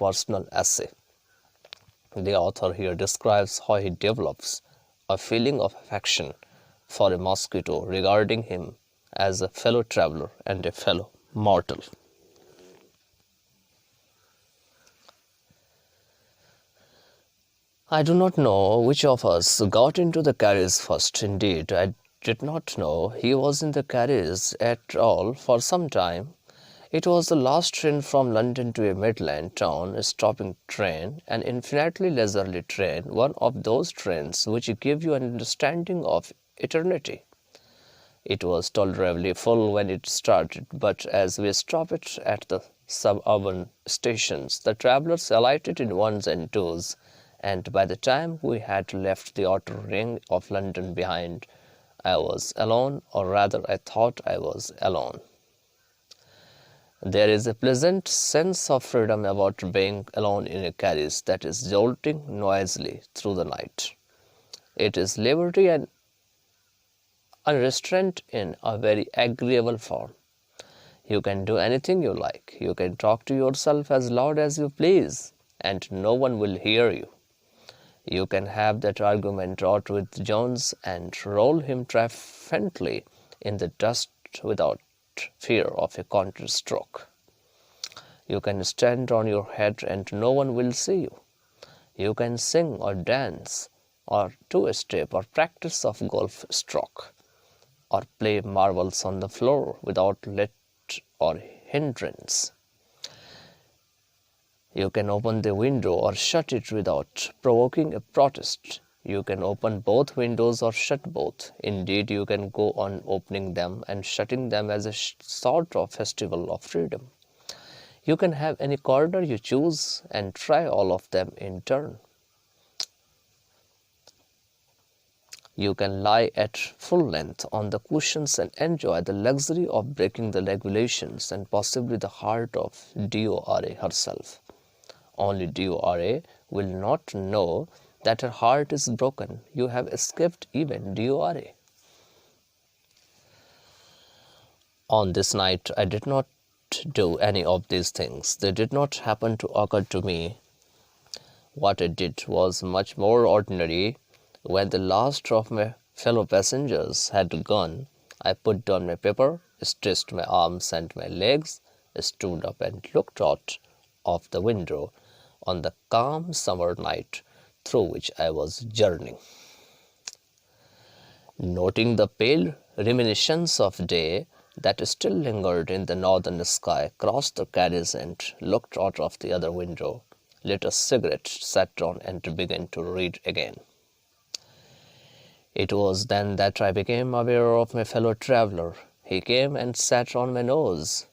personal essay. The author here describes how he develops a feeling of affection for a mosquito, regarding him as a fellow traveler and a fellow mortal. I do not know which of us got into the carriage first. Indeed, I did not know he was in the carriage at all for some time. It was the last train from London to a Midland town, a stopping train, an infinitely leisurely train, one of those trains which give you an understanding of eternity. It was tolerably full when it started, but as we stopped at the suburban stations, the travellers alighted in ones and twos, and by the time we had left the outer ring of London behind, I was alone, or rather I thought I was alone. There is a pleasant sense of freedom about being alone in a carriage that is jolting noisily through the night. It is liberty and unrestrained in a very agreeable form. You can do anything you like. You can talk to yourself as loud as you please, and no one will hear you. You can have that argument out with Jones and roll him triumphantly in the dust without fear of a counter stroke. You can stand on your head and no one will see you. You can sing or dance or do a step or practice of golf stroke or play marbles on the floor without let or hindrance. You can open the window or shut it without provoking a protest. You can open both windows or shut both. Indeed, you can go on opening them and shutting them as a sort of festival of freedom. You can have any corner you choose and try all of them in turn. You can lie at full length on the cushions and enjoy the luxury of breaking the regulations and possibly the heart of Dora herself. Only Dora will not know that her heart is broken. You have escaped even Dora. On this night, I did not do any of these things. They did not happen to occur to me. What I did was much more ordinary. When the last of my fellow passengers had gone, I put down my paper, stretched my arms and my legs, stood up and looked out of the window on the calm summer night through which I was journeying. Noting the pale reminiscence of day that still lingered in the northern sky, crossed the carriage and looked out of the other window, lit a cigarette, sat down and began to read again. It was then that I became aware of my fellow traveller. He came and sat on my nose.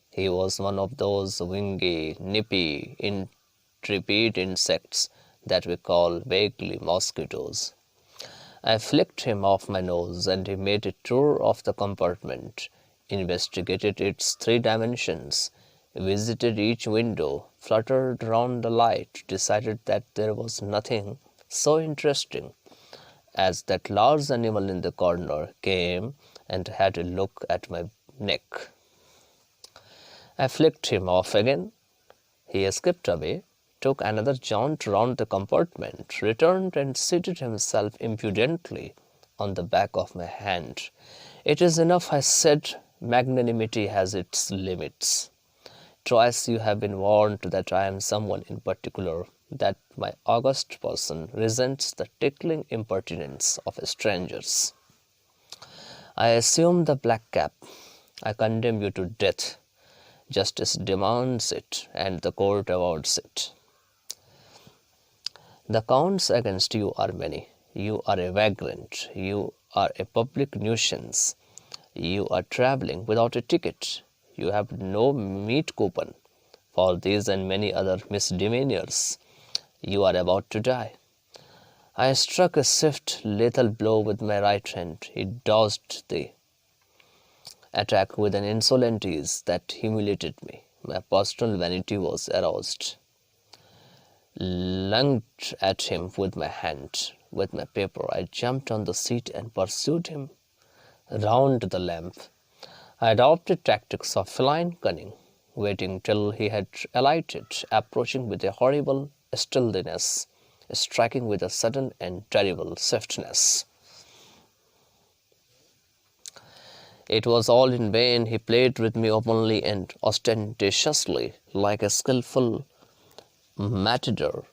He was one of those wingy, nippy, intrepid insects that we call vaguely mosquitoes. I flicked him off my nose and he made a tour of the compartment, investigated its 3 dimensions, visited each window, fluttered round the light, decided that there was nothing so interesting as that large animal in the corner, came and had a look at my neck. I flicked him off again. He escaped away, took another jaunt round the compartment, returned and seated himself impudently on the back of my hand. It is enough, I said, magnanimity has its limits. Twice you have been warned that I am someone in particular, that my august person resents the tickling impertinence of strangers. I assume the black cap. I condemn you to death. Justice demands it, and the court awards it. The counts against you are many. You are a vagrant. You are a public nuisance. You are travelling without a ticket. You have no meat coupon. For these and many other misdemeanors, you are about to die. I struck a swift, lethal blow with my right hand. He dodged the attack with an insolent ease that humiliated me. My personal vanity was aroused. Lunged at him with my hand, with my paper, I jumped on the seat and pursued him round the lamp. I adopted tactics of feline cunning. waiting till he had alighted, approaching with a horrible stealthiness, striking with a sudden and terrible swiftness. It was all in vain. He played with me openly and ostentatiously, like a skilful matador,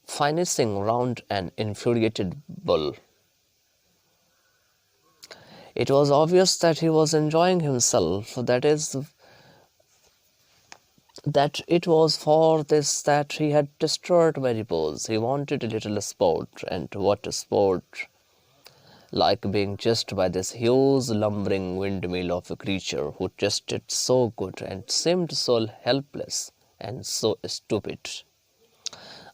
finishing round an infuriated bull. It was obvious that he was enjoying himself, that it was for this that he had destroyed my repose. He wanted a little sport, and what a sport! Like being chased by this huge lumbering windmill of a creature who tasted so good and seemed so helpless and so stupid.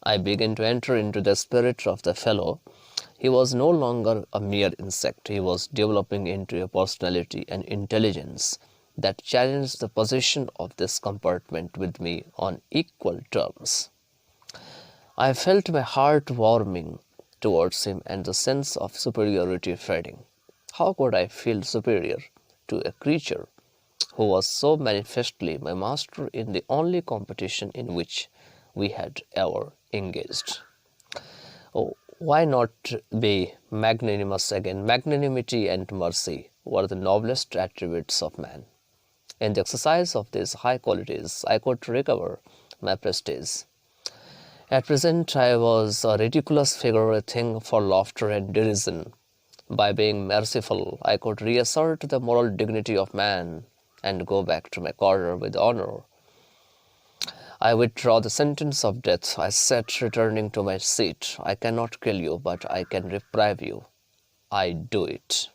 I began to enter into the spirit of the fellow. He was no longer a mere insect. He was developing into a personality and intelligence that challenged the possession of this compartment with me on equal terms. I felt my heart warming towards him and the sense of superiority fading. How could I feel superior to a creature who was so manifestly my master in the only competition in which we had ever engaged? Oh, why not be magnanimous again? Magnanimity and mercy were the noblest attributes of man. In the exercise of these high qualities, I could recover my prestige. At present, I was a ridiculous figure, a thing for laughter and derision. By being merciful, I could reassert the moral dignity of man and go back to my corner with honor. I withdraw the sentence of death, I said, returning to my seat. I cannot kill you, but I can deprive you. I do it.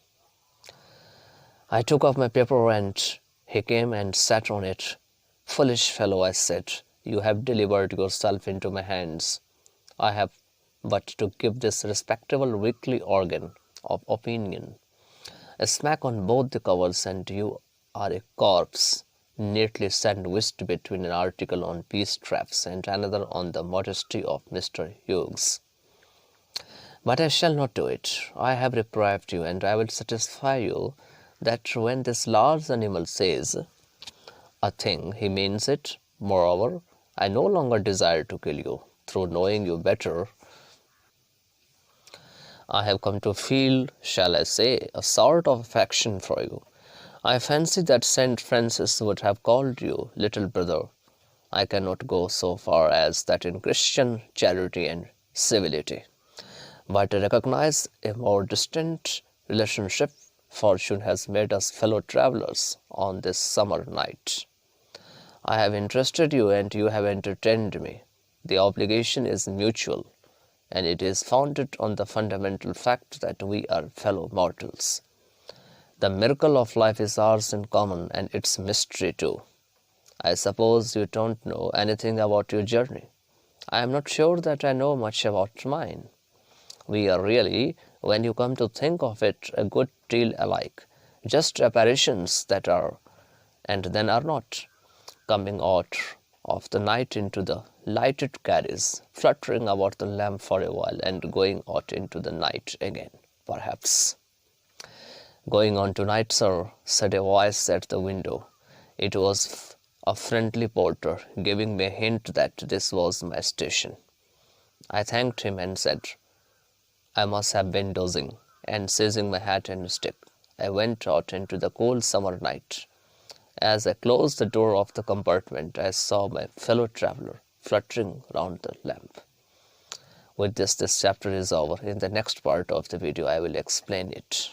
I took up my paper and he came and sat on it. Foolish fellow, I said, you have delivered yourself into my hands. I have but to give this respectable weekly organ of opinion a smack on both the covers, and you are a corpse, neatly sandwiched between an article on peace traps and another on the modesty of Mr. Hughes. But I shall not do it. I have reprieved you, and I will satisfy you that when this large animal says a thing, he means it. Moreover, I no longer desire to kill you. Through knowing you better, I have come to feel, shall I say, a sort of affection for you. I fancy that St. Francis would have called you little brother. I cannot go so far as that in Christian charity and civility, but I recognize a more distant relationship. Fortune has made us fellow travelers on this summer night. I have interested you and you have entertained me. The obligation is mutual, and it is founded on the fundamental fact that we are fellow mortals. The miracle of life is ours in common, and its mystery too. I suppose you don't know anything about your journey. I am not sure that I know much about mine. We are really, when you come to think of it, a good deal alike, just apparitions that are, and then are not, coming out of the night into the lighted carriage, fluttering about the lamp for a while, and going out into the night again, perhaps. Going on tonight, sir, said a voice at the window. It was a friendly porter, giving me a hint that this was my station. I thanked him and said, I must have been dozing, and seizing my hat and stick, I went out into the cool summer night. As I closed the door of the compartment, I saw my fellow traveler fluttering round the lamp. With this chapter is over. In the next part of the video, I will explain it.